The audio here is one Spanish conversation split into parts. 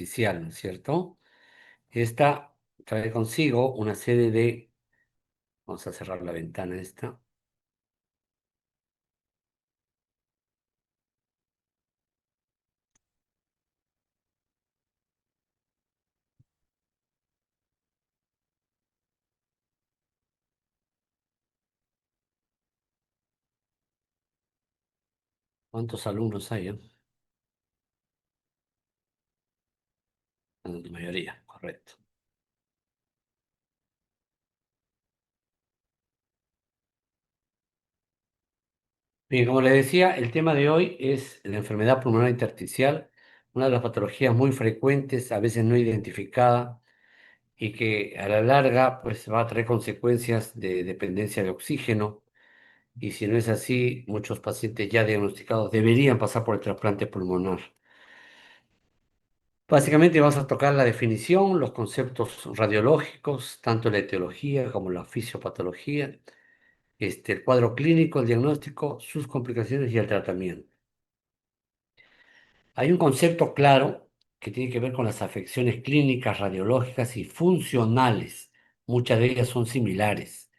artificial, ¿no es cierto? Esta trae consigo una serie de, vamos a cerrar la ventana esta. ¿Cuántos alumnos hay? La mayoría, correcto. Bien, como les decía, el tema de hoy es la enfermedad pulmonar intersticial, una de las patologías muy frecuentes, a veces no identificada, y que a la larga pues va a traer consecuencias de dependencia de oxígeno. Y si no es así, muchos pacientes ya diagnosticados deberían pasar por el trasplante pulmonar. Básicamente vas a tocar la definición, los conceptos radiológicos, tanto la etiología como la fisiopatología, el cuadro clínico, el diagnóstico, sus complicaciones y el tratamiento. Hay un concepto claro que tiene que ver con las afecciones clínicas, radiológicas y funcionales. Muchas de ellas son similares.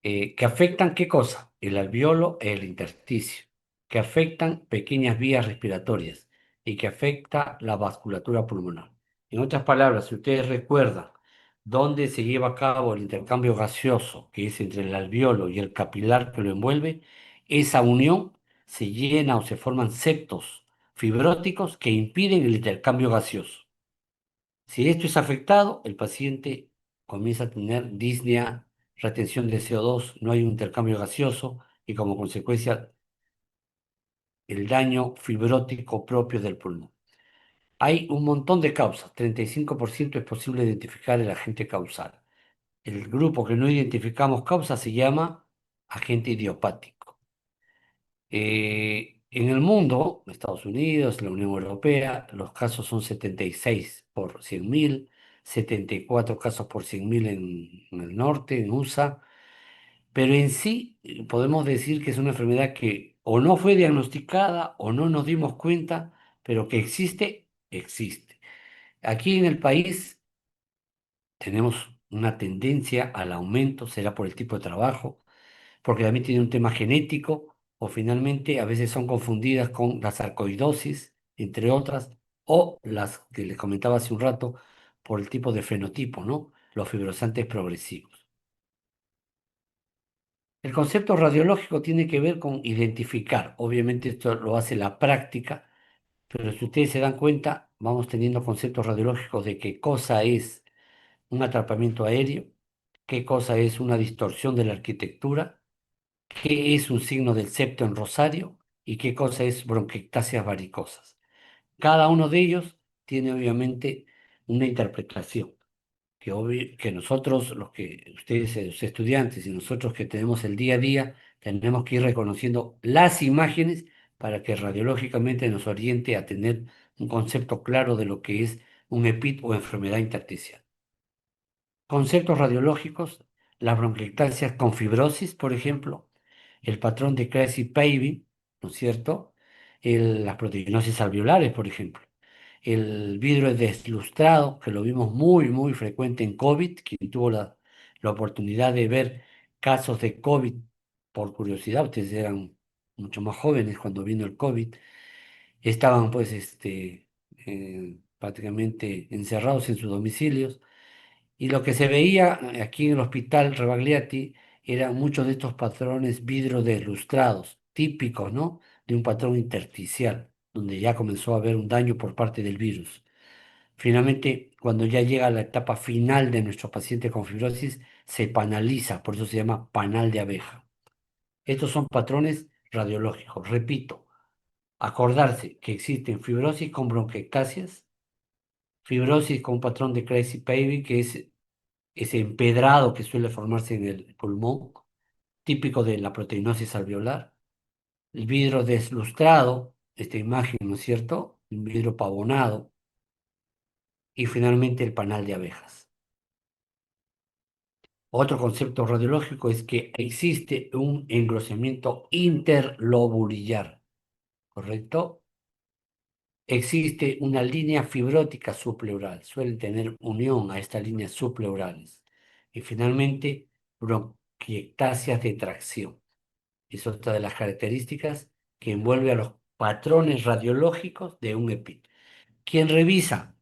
Que afectan ¿qué cosa? El alveolo e el intersticio, que afectan pequeñas vías respiratorias y que afecta la vasculatura pulmonar. En otras palabras, si ustedes recuerdan dónde se lleva a cabo el intercambio gaseoso, que es entre el alveolo y el capilar que lo envuelve, esa unión se llena o se forman septos fibróticos que impiden el intercambio gaseoso. Si esto es afectado, el paciente comienza a tener disnea, retención de CO2, no hay un intercambio gaseoso y como consecuencia el daño fibrótico propio del pulmón. Hay un montón de causas, 35% es posible identificar el agente causal. El grupo que no identificamos causa se llama agente idiopático. En el mundo, Estados Unidos, la Unión Europea, los casos son 76 por 100.000, 74 casos por 100.000 en el norte, en USA, pero en sí podemos decir que es una enfermedad que o no fue diagnosticada o no nos dimos cuenta, pero que existe, existe. Aquí en el país tenemos una tendencia al aumento, será por el tipo de trabajo porque también tiene un tema genético, o finalmente a veces son confundidas con la sarcoidosis, entre otras, o las que les comentaba hace un rato, por el tipo de fenotipo, ¿no? Los fibrosantes progresivos. El concepto radiológico tiene que ver con identificar, obviamente esto lo hace la práctica, pero si ustedes se dan cuenta, vamos teniendo conceptos radiológicos de qué cosa es un atrapamiento aéreo, qué cosa es una distorsión de la arquitectura, qué es un signo del septo en rosario y qué cosa es bronquiectasias varicosas. Cada uno de ellos tiene obviamente una interpretación que nosotros, los que ustedes, los estudiantes y nosotros que tenemos el día a día, tenemos que ir reconociendo las imágenes para que radiológicamente nos oriente a tener un concepto claro de lo que es un EPIT o enfermedad intersticial. Conceptos radiológicos, las bronquiectasias con fibrosis, por ejemplo, el patrón de Crazy-Paving, ¿no es cierto? Las proteinosis alveolares, por ejemplo. El vidrio deslustrado, que lo vimos muy, muy frecuente en COVID, quien tuvo la oportunidad de ver casos de COVID por curiosidad, ustedes eran mucho más jóvenes cuando vino el COVID, estaban pues prácticamente encerrados en sus domicilios y lo que se veía aquí en el hospital Rebagliati eran muchos de estos patrones vidrio deslustrados, típicos, ¿no? De un patrón intersticial, donde ya comenzó a haber un daño por parte del virus. Finalmente, cuando ya llega la etapa final de nuestro paciente con fibrosis, se panaliza, por eso se llama panal de abeja. Estos son patrones radiológicos. Repito, acordarse que existen fibrosis con bronquiectasias, fibrosis con un patrón de crazy paving, que es ese empedrado que suele formarse en el pulmón, típico de la proteinosis alveolar, el vidrio deslustrado, esta imagen, ¿no es cierto? Un vidrio pavonado, y finalmente el panal de abejas. Otro concepto radiológico es que existe un engrosamiento interlobulillar, ¿correcto? existe una línea fibrótica subpleural, suelen tener unión a estas líneas subpleurales. Y finalmente, bronquiectasias de tracción. Es otra de las características que envuelve a los patrones radiológicos de un EPI. Quien revisa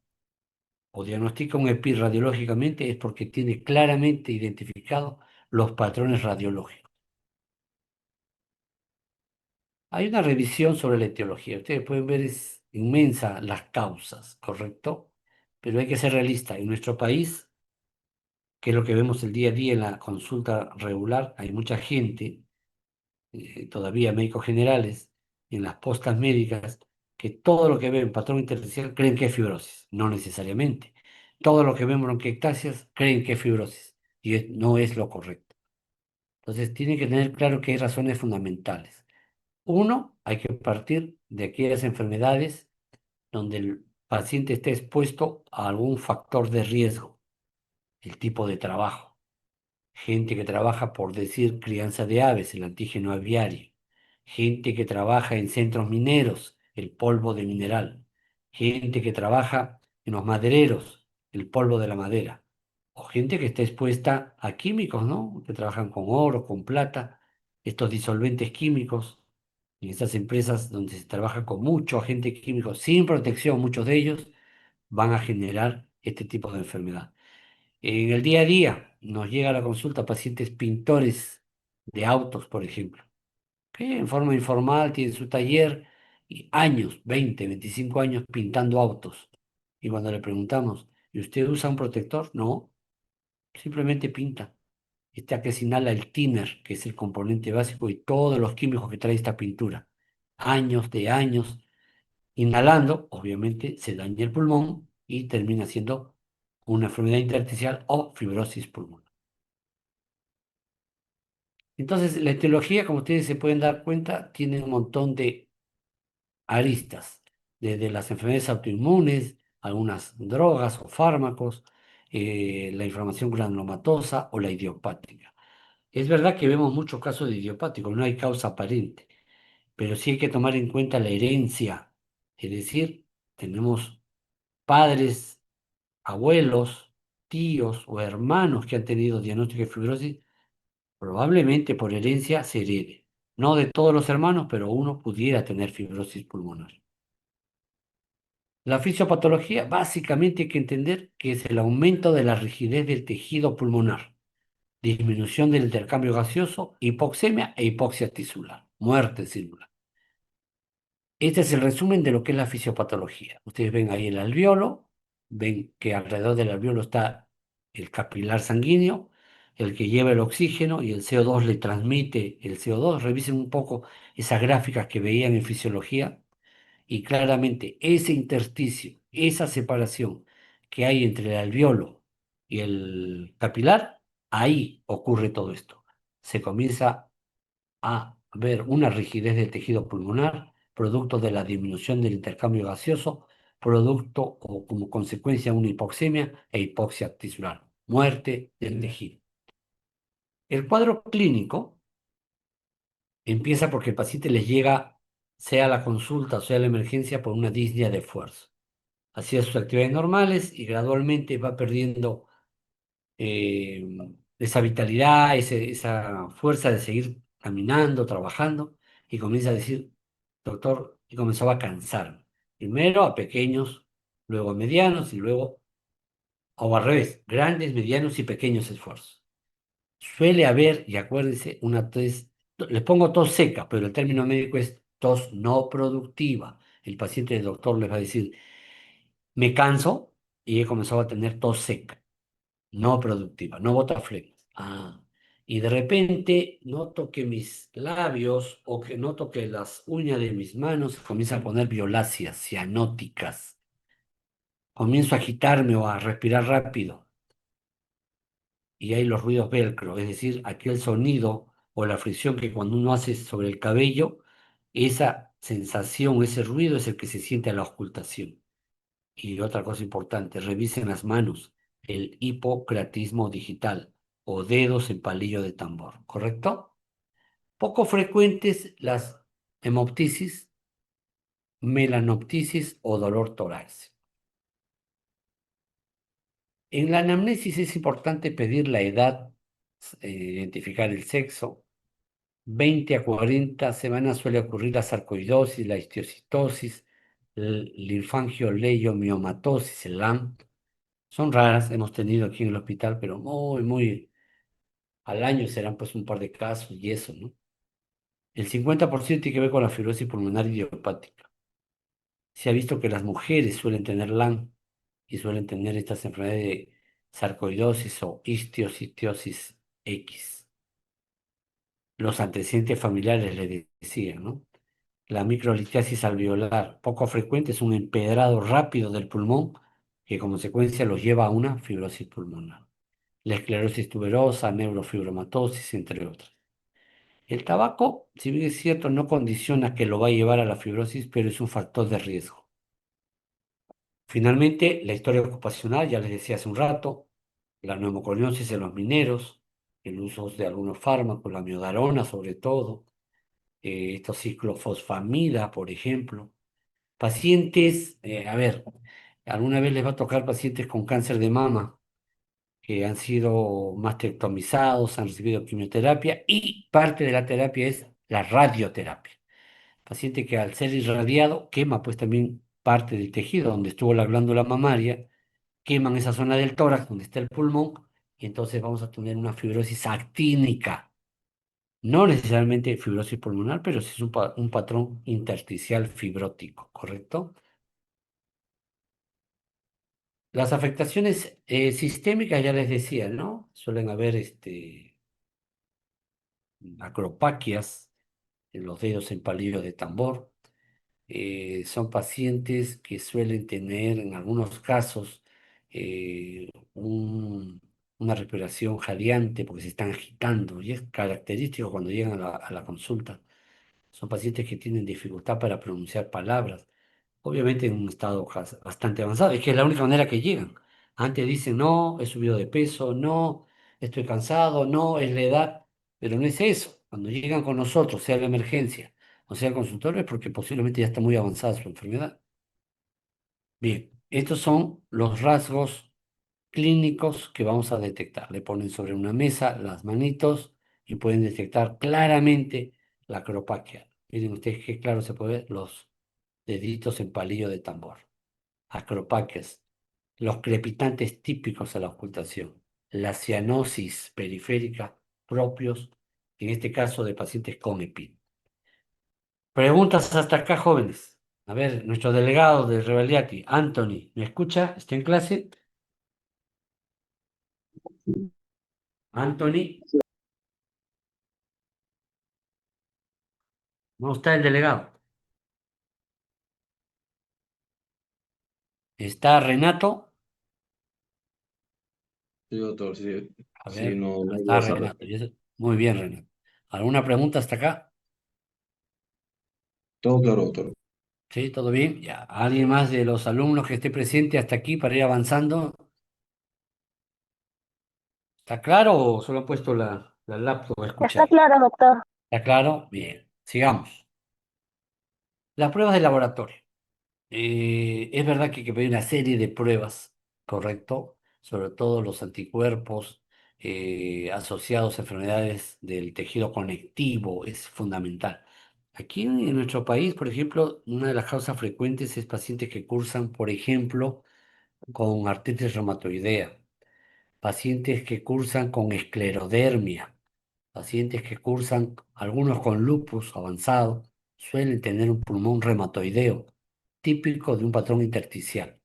o diagnostica un EPI radiológicamente es porque tiene claramente identificado los patrones radiológicos. Hay una revisión sobre la etiología. Ustedes pueden ver, es inmensa las causas, ¿correcto? Pero hay que ser realista. En nuestro país, que es lo que vemos el día a día en la consulta regular, hay mucha gente, todavía médicos generales, en las postas médicas, que todo lo que ven patrón intersticial creen que es fibrosis. No necesariamente. Todo lo que ven bronquiectasias creen que es fibrosis. Y no es lo correcto. Entonces, tienen que tener claro que hay razones fundamentales. Uno, hay que partir de aquellas enfermedades donde el paciente esté expuesto a algún factor de riesgo, el tipo de trabajo. Gente que trabaja, por decir, crianza de aves, el antígeno aviario. Gente que trabaja en centros mineros, el polvo de mineral. Gente que trabaja en los madereros, el polvo de la madera. O gente que está expuesta a químicos, ¿no? Que trabajan con oro, con plata, estos disolventes químicos. En estas empresas donde se trabaja con mucho agente químico sin protección, muchos de ellos van a generar este tipo de enfermedad. En el día a día nos llega a la consulta pacientes pintores de autos, por ejemplo, que en forma informal tienen su taller y años, 20, 25 años pintando autos. Y cuando le preguntamos, ¿y usted usa un protector? No, simplemente pinta. Está que se inhala el thinner, que es el componente básico y todos los químicos que trae esta pintura. Años de años inhalando, obviamente se daña el pulmón y termina siendo una enfermedad intersticial o fibrosis pulmonar. Entonces, la etiología, como ustedes se pueden dar cuenta, tiene un montón de aristas, desde las enfermedades autoinmunes, algunas drogas o fármacos, la inflamación granulomatosa o la idiopática. Es verdad que vemos muchos casos de idiopáticos, no hay causa aparente, pero sí hay que tomar en cuenta la herencia, es decir, tenemos padres, abuelos, tíos o hermanos que han tenido diagnóstico de fibrosis, probablemente por herencia se herede. No de todos los hermanos, pero uno pudiera tener fibrosis pulmonar. La fisiopatología, básicamente hay que entender que es el aumento de la rigidez del tejido pulmonar, disminución del intercambio gaseoso, hipoxemia e hipoxia tisular, muerte celular. Este es el resumen de lo que es la fisiopatología. Ustedes ven ahí el alveolo, ven que alrededor del alveolo está el capilar sanguíneo, el que lleva el oxígeno y el CO2 le transmite el CO2. Revisen un poco esas gráficas que veían en fisiología y claramente ese intersticio, esa separación que hay entre el alveolo y el capilar, ahí ocurre todo esto. Se comienza a ver una rigidez del tejido pulmonar, producto de la disminución del intercambio gaseoso, producto o como consecuencia una hipoxemia e hipoxia tisular, muerte del tejido. El cuadro clínico empieza porque el paciente les llega, sea la consulta o sea la emergencia, por una disnea de esfuerzo. Hacía sus actividades normales y gradualmente va perdiendo eh, esa vitalidad, esa fuerza de seguir caminando, trabajando, y comienza a decir, doctor, y comenzaba a cansar. Primero a pequeños, luego a medianos y luego, o al revés, grandes, medianos y pequeños esfuerzos. Suele haber, y acuérdense, una tos, les pongo tos seca, pero el término médico es tos no productiva. El paciente del doctor les va a decir, me canso y he comenzado a tener tos seca no productiva, no bota flemas. Ah, y de repente noto que mis labios o que noto que las uñas de mis manos comienzan a poner violáceas, cianóticas. Comienzo a agitarme o a respirar rápido y hay los ruidos velcro, es decir, aquel sonido o la fricción que cuando uno hace sobre el cabello, esa sensación, ese ruido es el que se siente a la ocultación. Y otra cosa importante, revisen las manos, el hipocratismo digital o dedos en palillo de tambor, ¿correcto? Poco frecuentes las hemoptisis, melanoptisis o dolor torácico. En la anamnesis es importante pedir la edad, identificar el sexo. 20 a 40 semanas suele ocurrir la sarcoidosis, la histiocytosis, el linfangioleiomyomatosis, el LAM. Son raras, hemos tenido aquí en el hospital, pero muy al año serán pues un par de casos y eso, ¿no? El 50% tiene que ver con la fibrosis pulmonar idiopática. Se ha visto que las mujeres suelen tener LAM y suelen tener estas enfermedades de sarcoidosis o histiocytosis X. Los antecedentes familiares le decían, ¿no? La microlitiasis alveolar, poco frecuente, es un empedrado rápido del pulmón que como consecuencia los lleva a una fibrosis pulmonar. La esclerosis tuberosa, neurofibromatosis, entre otras. El tabaco, si bien es cierto, no condiciona que lo va a llevar a la fibrosis, pero es un factor de riesgo. Finalmente, la historia ocupacional, ya les decía hace un rato, la neumoconiosis en los mineros, el uso de algunos fármacos, la miodarona sobre todo, estos ciclofosfamida, por ejemplo. Pacientes, a ver, alguna vez les va a tocar pacientes con cáncer de mama que han sido mastectomizados, han recibido quimioterapia y parte de la terapia es la radioterapia. Paciente que al ser irradiado quema pues también parte del tejido donde estuvo la glándula mamaria, queman esa zona del tórax donde está el pulmón y entonces vamos a tener una fibrosis actínica. No necesariamente fibrosis pulmonar, pero sí es un patrón intersticial fibrótico, ¿correcto? Las afectaciones sistémicas, ya les decía, ¿no? Suelen haber acropaquias en los dedos en palillos de tambor. Son pacientes que suelen tener, en algunos casos, una respiración jadeante porque se están agitando y es característico cuando llegan a la consulta. Son pacientes que tienen dificultad para pronunciar palabras, obviamente en un estado bastante avanzado. Es que es la única manera que llegan. Antes dicen, no, he subido de peso, no, estoy cansado, no, es la edad, pero no es eso. Cuando llegan con nosotros, sea la emergencia o sea el consultorio, es porque posiblemente ya está muy avanzada su enfermedad. Bien, estos son los rasgos clínicos que vamos a detectar. Le ponen sobre una mesa las manitos y pueden detectar claramente la acropaquia. Miren ustedes qué claro se puede ver los deditos en palillo de tambor. Acropaquias, los crepitantes típicos a la ocultación, la cianosis periférica propios, en este caso de pacientes con EPI. Preguntas hasta acá, jóvenes. A ver, nuestro delegado de Rebeliati, Anthony, ¿me escucha? ¿Está en clase? Anthony, ¿no está el delegado? ¿Está Renato? Sí, doctor, sí, A sí, ver, no, no no está voy a saber. Renato. Muy bien, Renato. ¿Alguna pregunta hasta acá? Todo claro, doctor. Sí, todo bien. Ya. ¿Alguien más de los alumnos que esté presente hasta aquí para ir avanzando? ¿Está claro o solo han puesto la laptop a Está escuchar? claro, doctor. ¿Está claro? Bien, sigamos. Las pruebas de laboratorio. Es verdad que hay que pedir una serie de pruebas, ¿correcto? Sobre todo los anticuerpos asociados a enfermedades del tejido conectivo es fundamental. Aquí en nuestro país, por ejemplo, una de las causas frecuentes es pacientes que cursan, por ejemplo, con artritis reumatoidea, pacientes que cursan con esclerodermia, pacientes que cursan, algunos con lupus avanzado, suelen tener un pulmón reumatoideo, típico de un patrón intersticial.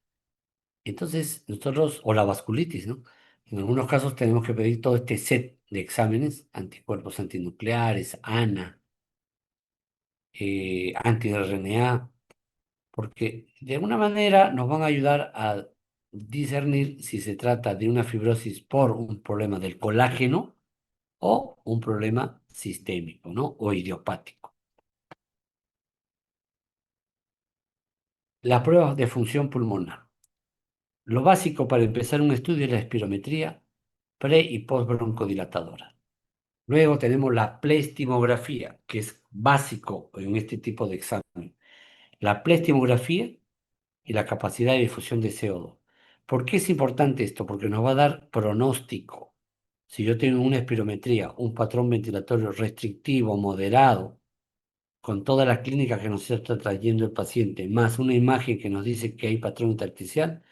Entonces, nosotros, o la vasculitis, ¿no? En algunos casos tenemos que pedir todo este set de exámenes, anticuerpos antinucleares, ANA, anti-RNA, porque de alguna manera nos van a ayudar a discernir si se trata de una fibrosis por un problema del colágeno o un problema sistémico, ¿no? O idiopático. Las pruebas de función pulmonar. Lo básico para empezar un estudio es la espirometría pre- y postbroncodilatadora. Luego tenemos la plestimografía, que es básico en este tipo de examen. la plestimografía y la capacidad de difusión de CO2. ¿Por qué es importante esto? Porque nos va a dar pronóstico. Si yo tengo una espirometría, un patrón ventilatorio restrictivo, moderado, con toda la clínica que nos está trayendo el paciente, más una imagen que nos dice que hay patrón intersticial,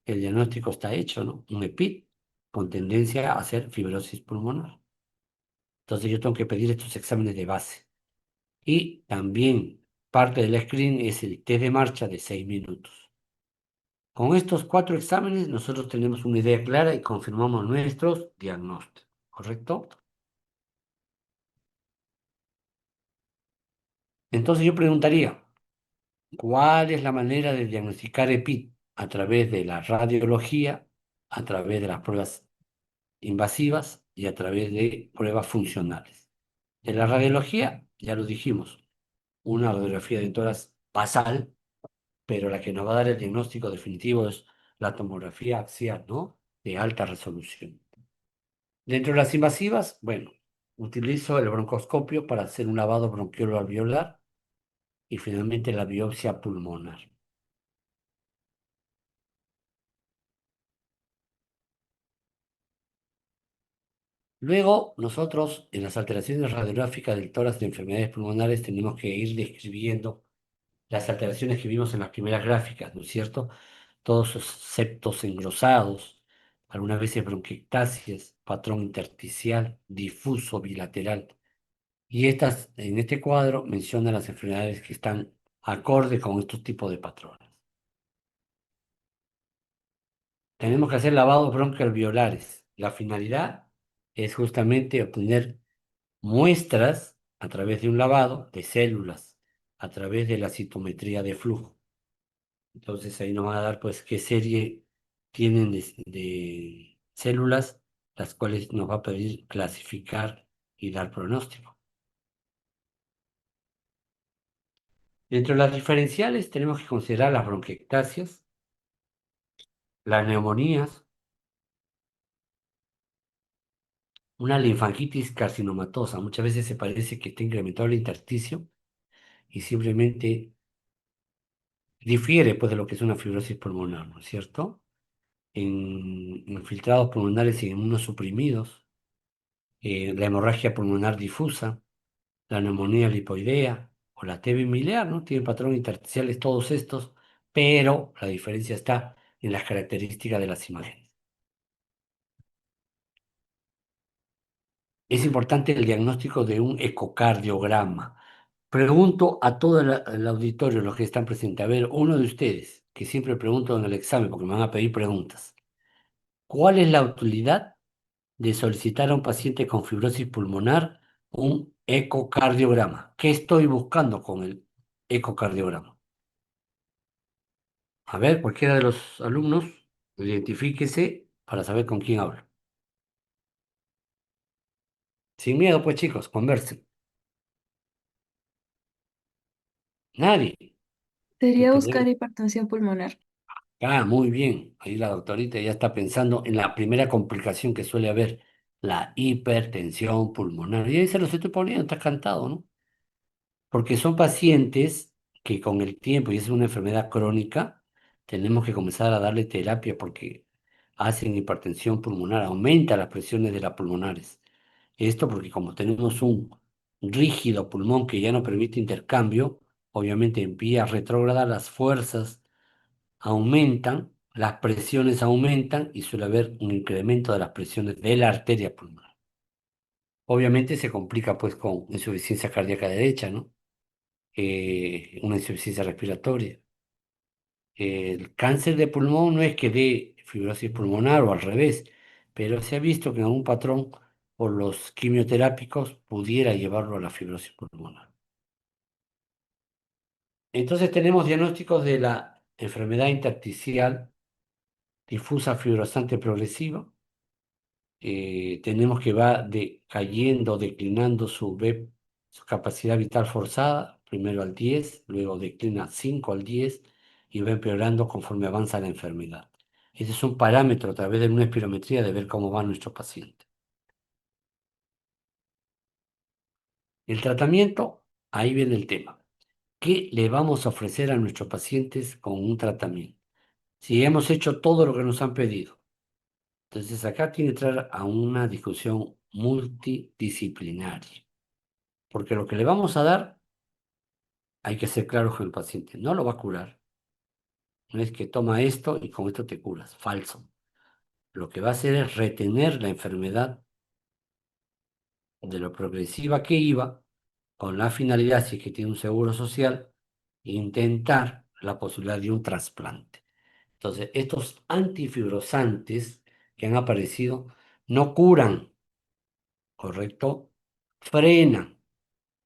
el diagnóstico está hecho, ¿no? Un EPIT con tendencia a hacer fibrosis pulmonar. Entonces yo tengo que pedir estos exámenes de base. Y también parte del screen es el test de marcha de 6 minutos. Con estos 4 exámenes nosotros tenemos una idea clara y confirmamos nuestros diagnósticos, ¿correcto? Entonces yo preguntaría, ¿cuál es la manera de diagnosticar EPIT? A través de la radiología, a través de las pruebas invasivas y a través de pruebas funcionales. En la radiología, ya lo dijimos, una radiografía de tórax basal, pero la que nos va a dar el diagnóstico definitivo es la tomografía axial, ¿no? De alta resolución. Dentro de las invasivas, bueno, utilizo el broncoscopio para hacer un lavado bronquiolo alveolar y finalmente la biopsia pulmonar. Luego, nosotros en las alteraciones radiográficas del tórax de enfermedades pulmonares tenemos que ir describiendo las alteraciones que vimos en las primeras gráficas, ¿no es cierto? Todos esos septos engrosados, algunas veces bronquiectasias, patrón intersticial, difuso, bilateral. Y estas, en este cuadro, mencionan las enfermedades que están acorde con estos tipos de patrones. Tenemos que hacer lavados broncoalveolares. La finalidad es justamente obtener muestras a través de un lavado de células, a través de la citometría de flujo. Entonces ahí nos van a dar pues qué serie tienen de células, las cuales nos va a pedir clasificar y dar pronóstico. Dentro de las diferenciales tenemos que considerar las bronquiectasias, las neumonías, una linfangitis carcinomatosa. Muchas veces se parece que está incrementado el intersticio y simplemente difiere pues de lo que es una fibrosis pulmonar, ¿no es cierto? En infiltrados pulmonares y inmunosuprimidos, la hemorragia pulmonar difusa, la neumonía lipoidea o la TB miliar, ¿no? Tienen patrones intersticiales todos estos, pero la diferencia está en las características de las imágenes. Es importante el diagnóstico de un ecocardiograma. Pregunto a todo el auditorio, los que están presentes, a ver, uno de ustedes, que siempre pregunto en el examen porque me van a pedir preguntas, ¿cuál es la utilidad de solicitar a un paciente con fibrosis pulmonar un ecocardiograma? ¿Qué estoy buscando con el ecocardiograma? A ver, cualquiera de los alumnos, identifíquese para saber con quién hablo. Sin miedo, pues chicos, conversen. Nadie. Que Sería buscar tendremos. hipertensión pulmonar. Ah, muy bien. Ahí la doctorita ya está pensando en la primera complicación que suele haber, la hipertensión pulmonar. Y ahí se los estoy poniendo, está cantado, ¿no? Porque son pacientes que con el tiempo, y es una enfermedad crónica, tenemos que comenzar a darle terapia porque hacen hipertensión pulmonar, aumenta las presiones de las pulmonares. Esto porque como tenemos un rígido pulmón que ya no permite intercambio, obviamente en vía retrógrada las fuerzas aumentan, las presiones aumentan y suele haber un incremento de las presiones de la arteria pulmonar. Obviamente se complica pues con insuficiencia cardíaca derecha, ¿no? Una insuficiencia respiratoria. El cáncer de pulmón no es que dé fibrosis pulmonar o al revés, pero se ha visto que en algún patrón por los quimioterápicos pudiera llevarlo a la fibrosis pulmonar. Entonces tenemos diagnósticos de la enfermedad intersticial difusa fibrosante progresiva. Tenemos que va decayendo, declinando su capacidad vital forzada, primero al 10, luego declina 5 al 10 y va empeorando conforme avanza la enfermedad. Ese es un parámetro a través de una espirometría de ver cómo va nuestro paciente. El tratamiento, ahí viene el tema. ¿Qué le vamos a ofrecer a nuestros pacientes con un tratamiento? Si hemos hecho todo lo que nos han pedido. Entonces acá tiene que entrar a una discusión multidisciplinaria, porque lo que le vamos a dar, hay que ser claros con el paciente, no lo va a curar. No es que toma esto y con esto te curas, falso. Lo que va a hacer es retener la enfermedad de lo progresiva que iba, con la finalidad, si es que tiene un seguro social, intentar la posibilidad de un trasplante. Entonces, estos antifibrosantes que han aparecido no curan, ¿correcto? Frenan,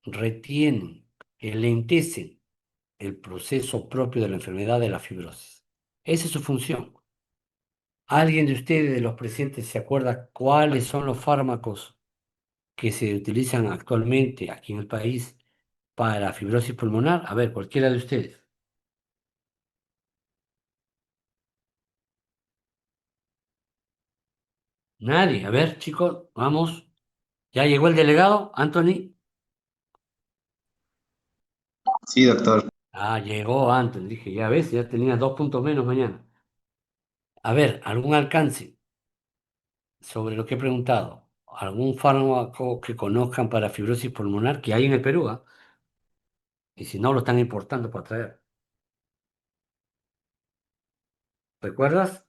retienen, enlentecen el proceso propio de la enfermedad de la fibrosis. Esa es su función. ¿Alguien de ustedes, de los presentes, se acuerda cuáles son los fármacos que se utilizan actualmente aquí en el país para fibrosis pulmonar? A ver, cualquiera de ustedes. Nadie. A ver, chicos, vamos. ¿Ya llegó el delegado, Anthony? Sí, doctor. Ah, llegó Anthony. Dije, ya ves, ya tenía 2 puntos menos mañana. A ver, ¿algún alcance sobre lo que he preguntado? ¿Algún fármaco que conozcan para fibrosis pulmonar que hay en el Perú? ¿Ah? Y si no, lo están importando para traer. ¿Recuerdas?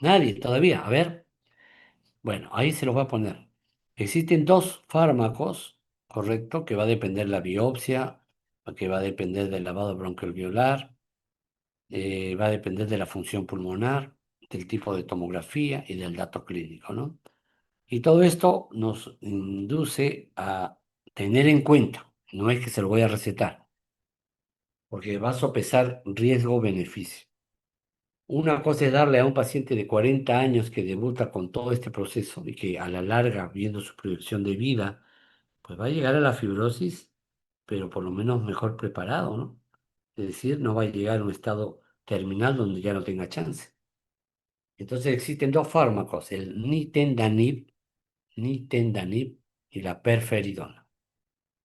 Nadie todavía. A ver. Bueno, ahí se los voy a poner. Existen dos fármacos, correcto, que va a depender la biopsia, que va a depender del lavado broncoalveolar, va a depender de la función pulmonar, del tipo de tomografía y del dato clínico, ¿no? Y todo esto nos induce a tener en cuenta, no es que se lo voy a recetar, porque va a sopesar riesgo-beneficio. Una cosa es darle a un paciente de 40 años que debuta con todo este proceso y que a la larga, viendo su proyección de vida, pues va a llegar a la fibrosis, pero por lo menos mejor preparado, ¿no? Es decir, no va a llegar a un estado terminal donde ya no tenga chance. Entonces existen dos fármacos, el nintedanib y la perferidona.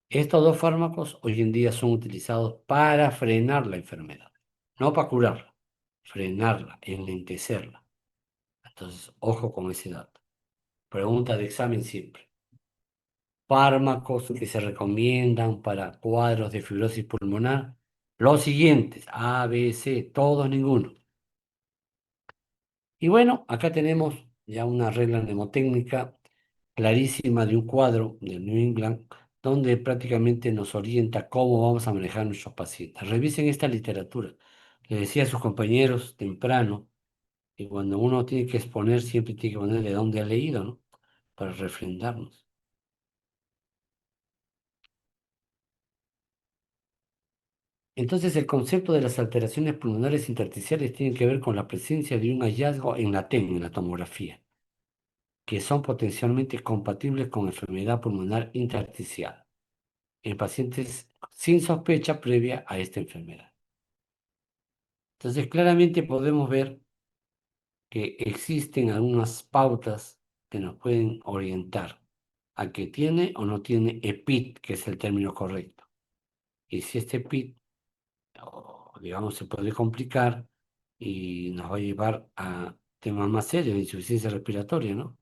Estos dos fármacos hoy en día son utilizados para frenar la enfermedad, no para curarla, frenarla, enlentecerla. Entonces, ojo con ese dato. Pregunta de examen siempre. Fármacos que se recomiendan para cuadros de fibrosis pulmonar. Los siguientes, A, B, C, todos, ninguno. Y bueno, acá tenemos ya una regla mnemotécnica clarísima de un cuadro de New England, donde prácticamente nos orienta cómo vamos a manejar nuestros pacientes. Revisen esta literatura. Le decía a sus compañeros temprano que cuando uno tiene que exponer, siempre tiene que poner de dónde ha leído, ¿no? Para refrendarnos. Entonces, el concepto de las alteraciones pulmonares intersticiales tiene que ver con la presencia de un hallazgo en la TEN, en la tomografía, que son potencialmente compatibles con enfermedad pulmonar intersticial en pacientes sin sospecha previa a esta enfermedad. Entonces, claramente podemos ver que existen algunas pautas que nos pueden orientar a que tiene o no tiene EPIT, que es el término correcto. Y si este EPIT, digamos, se puede complicar y nos va a llevar a temas más serios de insuficiencia respiratoria, ¿no?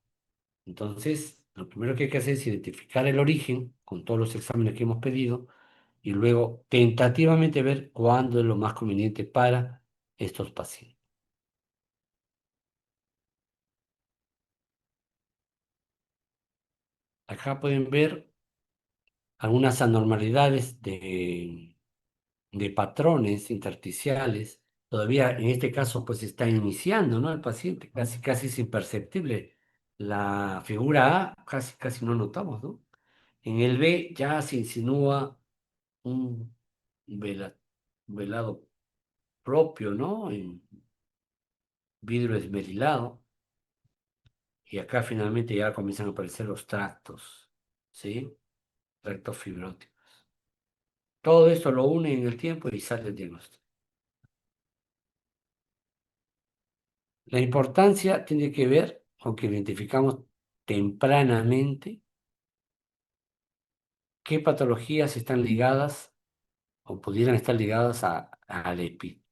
Entonces, lo primero que hay que hacer es identificar el origen con todos los exámenes que hemos pedido y luego tentativamente ver cuándo es lo más conveniente para estos pacientes. Acá pueden ver algunas anormalidades de patrones intersticiales. Todavía en este caso pues está iniciando, ¿no? El paciente, casi, casi es imperceptible. La figura A casi, casi no notamos, ¿no? En el B ya se insinúa un vela- velado propio, ¿no? En vidrio esmerilado. Y acá finalmente ya comienzan a aparecer los tractos, ¿sí? Tractos fibróticos. Todo esto lo une en el tiempo y sale el diagnóstico. La importancia tiene que ver con que identificamos tempranamente qué patologías están ligadas o pudieran estar ligadas al EPI.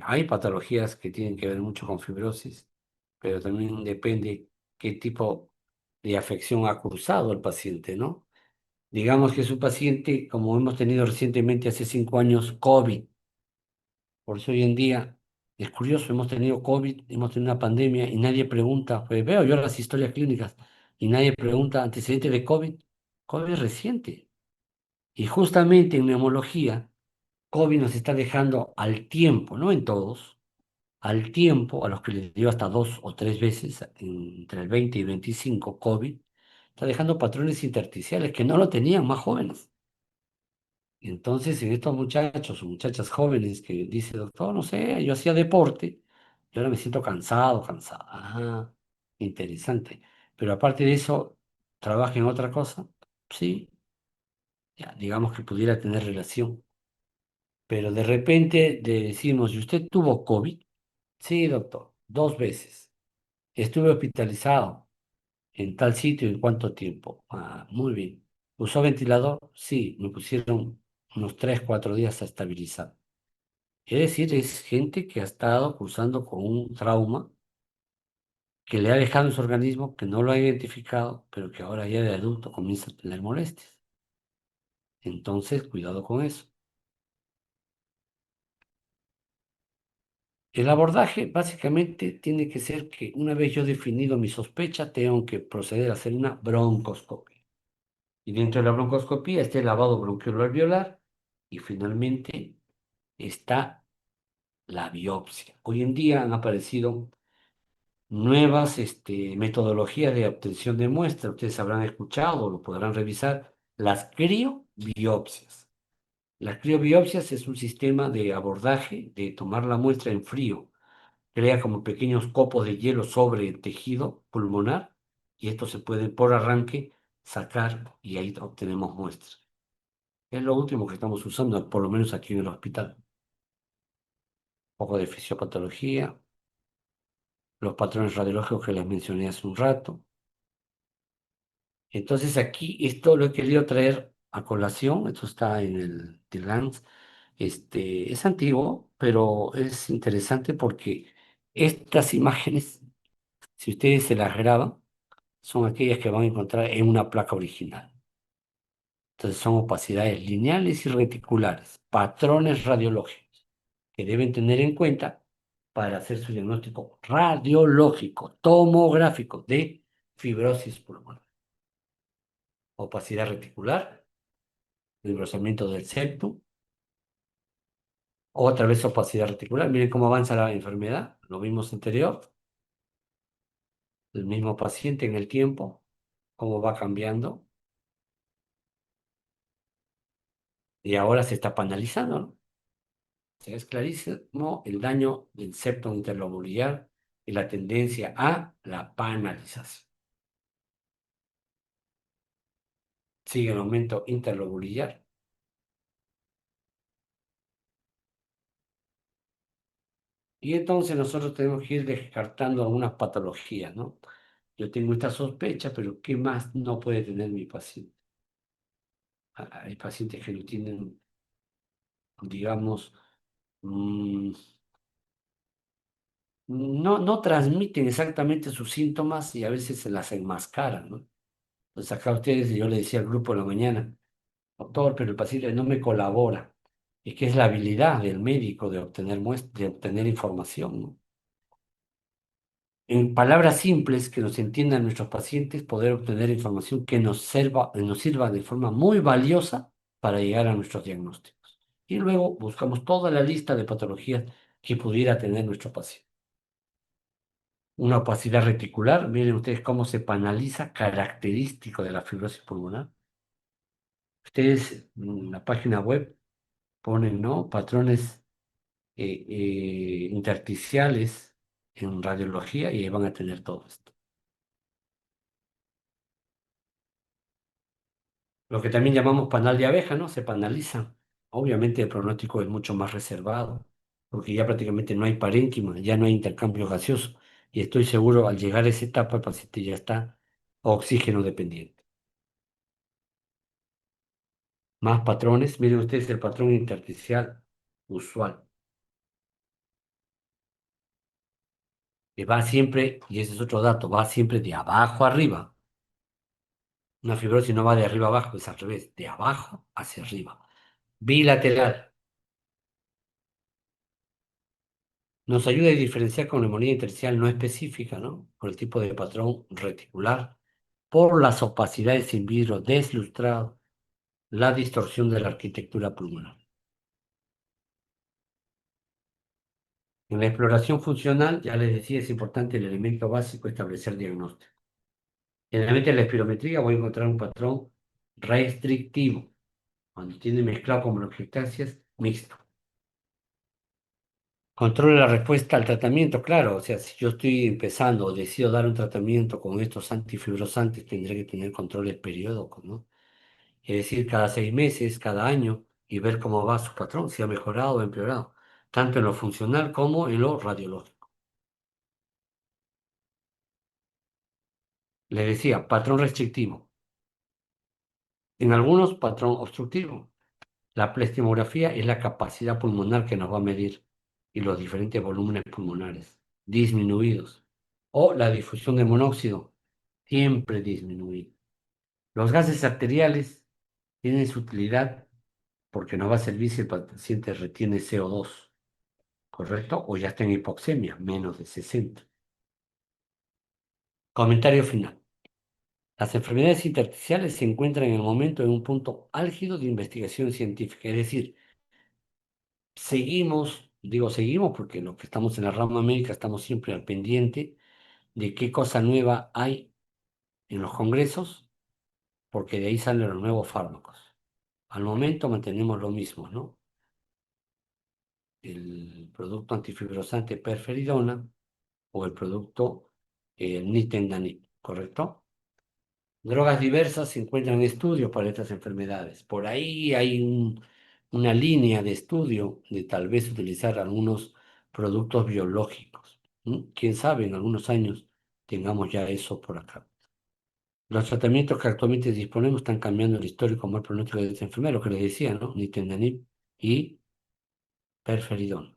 Hay patologías que tienen que ver mucho con fibrosis, pero también depende qué tipo de afección ha cursado el paciente, ¿no? Digamos que es un paciente, como hemos tenido recientemente hace 5 años, COVID. Por eso hoy en día es curioso, hemos tenido COVID, hemos tenido una pandemia y nadie pregunta, pues veo yo las historias clínicas y nadie pregunta antecedentes de COVID. COVID es reciente. Y justamente en neumología, COVID nos está dejando al tiempo, no en todos, al tiempo, a los que les dio hasta 2 o 3 veces, entre el 20 y 25 COVID, está dejando patrones intersticiales que no lo tenían más jóvenes. Entonces, en estos muchachos o muchachas jóvenes que dice, doctor, no sé, yo hacía deporte y ahora me siento cansado, cansada. Ah, interesante. Pero aparte de eso, ¿trabaja en otra cosa? Sí, ya, digamos que pudiera tener relación. Pero de repente le decimos, ¿y usted tuvo COVID? Sí, doctor, 2 veces. Estuve hospitalizado en tal sitio, ¿en cuánto tiempo? Ah, muy bien. ¿Usó ventilador? Sí, me pusieron unos 3, 4 días a estabilizar. Es decir, es gente que ha estado cursando con un trauma que le ha dejado en su organismo, que no lo ha identificado, pero que ahora ya de adulto comienza a tener molestias. Entonces, cuidado con eso. El abordaje básicamente tiene que ser que una vez yo definido mi sospecha, tengo que proceder a hacer una broncoscopia. Y dentro de la broncoscopia está el lavado bronquiolo alveolar y finalmente está la biopsia. Hoy en día han aparecido nuevas metodologías de obtención de muestras. Ustedes habrán escuchado o lo podrán revisar, las criobiopsias. Las criobiopsias es un sistema de abordaje de tomar la muestra en frío. Crea como pequeños copos de hielo sobre el tejido pulmonar y esto se puede por arranque sacar y ahí obtenemos muestras. Es lo último que estamos usando, por lo menos aquí en el hospital. Un poco de fisiopatología, los patrones radiológicos que les mencioné hace un rato. Entonces aquí esto lo he querido traer a colación, esto está en el The Lance. Es antiguo, pero es interesante porque estas imágenes, si ustedes se las graban, son aquellas que van a encontrar en una placa original. Entonces son opacidades lineales y reticulares, patrones radiológicos que deben tener en cuenta para hacer su diagnóstico radiológico, tomográfico de fibrosis pulmonar. Opacidad reticular, engrosamiento del septum, otra vez opacidad reticular. Miren cómo avanza la enfermedad, lo vimos anterior, el mismo paciente en el tiempo, cómo va cambiando, y ahora se está panalizando, ¿no? Se es clarísimo el daño del septum interlobular y la tendencia a la panalización. Sigue el aumento interlobular. Y entonces nosotros tenemos que ir descartando algunas patologías, ¿no? Yo tengo esta sospecha, pero ¿qué más no puede tener mi paciente? Hay pacientes que no tienen, digamos, mm, no transmiten exactamente sus síntomas y a veces se las enmascaran, ¿no? Entonces acá ustedes, yo le decía al grupo en la mañana, doctor, pero el paciente no me colabora. Es que es la habilidad del médico de obtener de obtener información, ¿no? En palabras simples que nos entiendan nuestros pacientes, poder obtener información que nos sirva de forma muy valiosa para llegar a nuestros diagnósticos. Y luego buscamos toda la lista de patologías que pudiera tener nuestro paciente. Una opacidad reticular, miren ustedes cómo se panaliza, característico de la fibrosis pulmonar. Ustedes en la página web ponen, ¿no? Patrones intersticiales en radiología y ahí van a tener todo esto. Lo que también llamamos panal de abeja, ¿no? Se panaliza. Obviamente el pronóstico es mucho más reservado, porque ya prácticamente no hay parénquima, ya no hay intercambio gaseoso. y estoy seguro al llegar a esa etapa el paciente ya está oxígeno dependiente. Más patrones, miren ustedes el patrón intersticial usual, que va siempre, y ese es otro dato, va siempre de abajo a arriba. Una fibrosis no va de arriba a abajo, es al revés, de abajo hacia arriba. Bilateral. Nos ayuda a diferenciar con neumonía intersticial no específica, ¿no? Por el tipo de patrón reticular, por las opacidades in vitro deslustrado, la distorsión de la arquitectura pulmonar. En la exploración funcional, ya les decía, es importante el elemento básico, establecer diagnóstico. Generalmente en la espirometría voy a encontrar un patrón restrictivo, cuando tiene mezclado con bronquiectasias mixto. Controle la respuesta al tratamiento, claro, o sea, si yo estoy empezando o decido dar un tratamiento con estos antifibrosantes, tendré que tener controles periódicos, ¿no? Es decir, cada 6 meses, cada año, y ver cómo va su patrón, si ha mejorado o empeorado, tanto en lo funcional como en lo radiológico. Le decía, patrón restrictivo. En algunos, patrón obstructivo. La plestimografía es la capacidad pulmonar que nos va a medir y los diferentes volúmenes pulmonares disminuidos. O la difusión de monóxido, siempre disminuida. Los gases arteriales tienen su utilidad porque nos va a servir si el paciente retiene CO2, ¿correcto? O ya está en hipoxemia, menos de 60. Comentario final. Las enfermedades intersticiales se encuentran en el momento en un punto álgido de investigación científica, es decir, seguimos, digo seguimos porque los que estamos en la rama médica estamos siempre al pendiente de qué cosa nueva hay en los congresos, porque de ahí salen los nuevos fármacos. Al momento mantenemos lo mismo, ¿no? El producto antifibrosante perferidona o el producto nintedanib, ¿correcto? Drogas diversas se encuentran en estudio para estas enfermedades. Por ahí hay una línea de estudio de tal vez utilizar algunos productos biológicos. Quién sabe, en algunos años tengamos ya eso por acá. Los tratamientos que actualmente disponemos están cambiando el histórico mal pronóstico de esta enfermedad, lo que les decía, ¿no? Nintedanib y perferidona.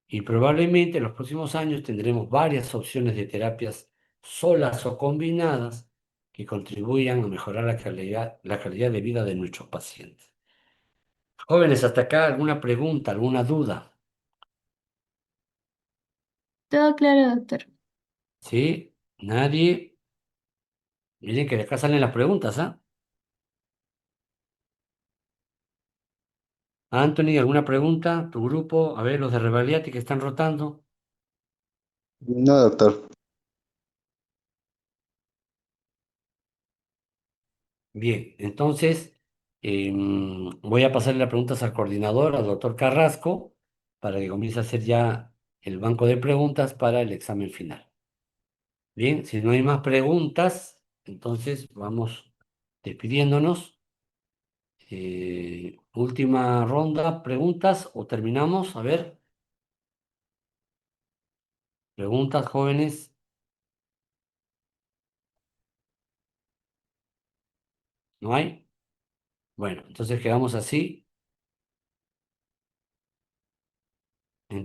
Y probablemente en los próximos años tendremos varias opciones de terapias solas o combinadas que contribuyan a mejorar la calidad de vida de nuestros pacientes. Jóvenes, hasta acá, ¿alguna pregunta, alguna duda? Todo claro, doctor. ¿Sí? ¿Nadie? Miren que de acá salen las preguntas, ¿ah? Anthony, ¿alguna pregunta? ¿Tu grupo? A ver, los de Revaliati que están rotando. No, doctor. Bien, entonces voy a pasarle las preguntas al coordinador, al doctor Carrasco, para que comience a hacer ya el banco de preguntas para el examen final. Bien, si no hay más preguntas, entonces vamos despidiéndonos. Última ronda, preguntas o terminamos. A ver, preguntas, jóvenes. ¿No hay? Bueno, entonces quedamos así.